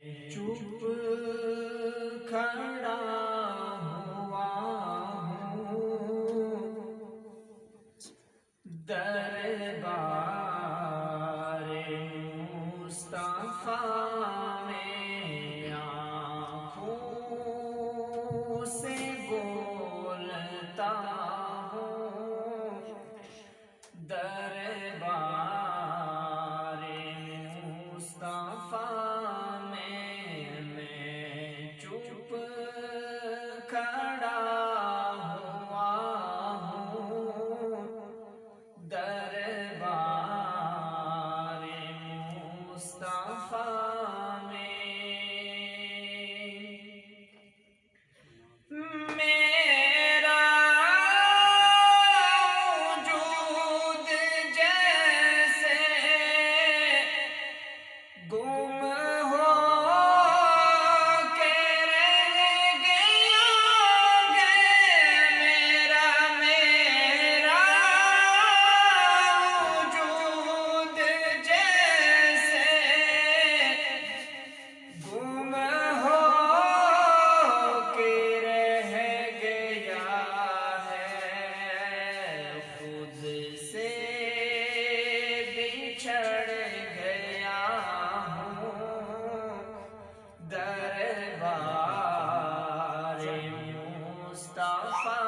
چپ کھڑا ہوا ہوں دربار مصطفیٰ میں، آنکھوں سے بولتا ہوں دربار مصطفیٰ میں چپ کھڑا ہوا ہوں دربار مصطفیٰ میرا وجود جیسے گم ہو کے رہ گیا میرا وجود جیسے گم ہو کے رہ گیا ہے، خود سے بچھڑ گیا ہوں دربار مصطفیٰ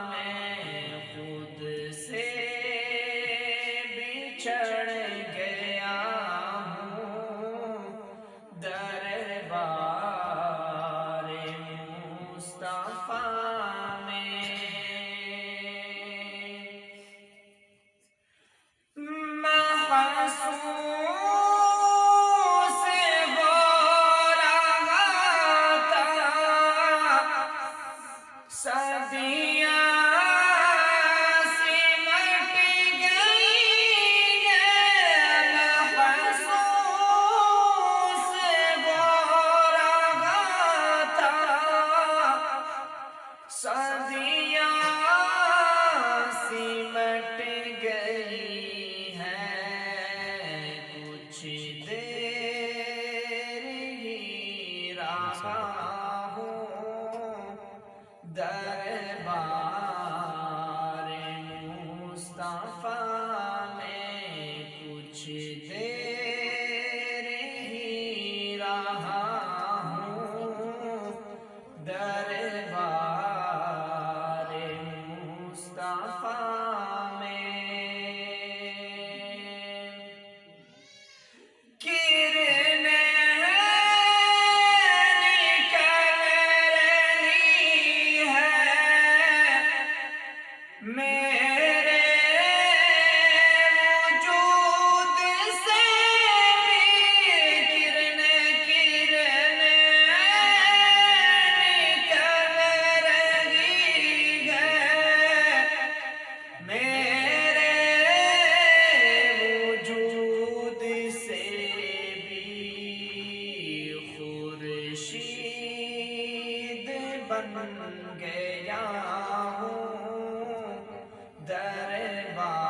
میں، خود سے بچھڑ گیا ہوں دربار مصطفیٰ میں۔ محسوس ہو رہا تھا صدیاں سمٹ گئی ہیں، محسوس ہو رہا تھا صدیاں سمٹ گئی ہیں، کچھ دیر ہی رہا ہوں دربار مصطفیٰ میں، کچھ دیر ہی رہا ہوں دربار مصطفیٰ میں۔ کرنیں نکل رہی ہیں میرے وجود سے بھی، کرنیں نکل رہی ہیں میرے وجود سے بھی، خورشید بن گیا ہوں دربار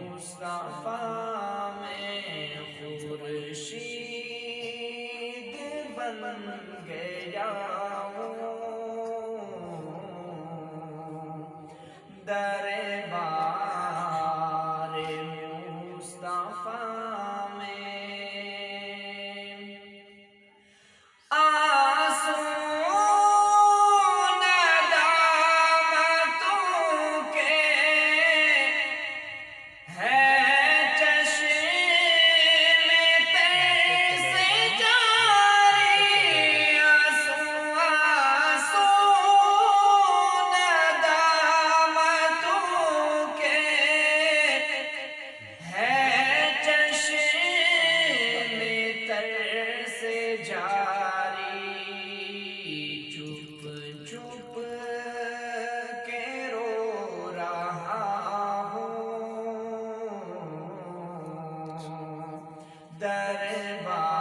مصطفیٰ میں، خورشید بن گیا ہوں دربار مصطفیٰ میں۔ دربار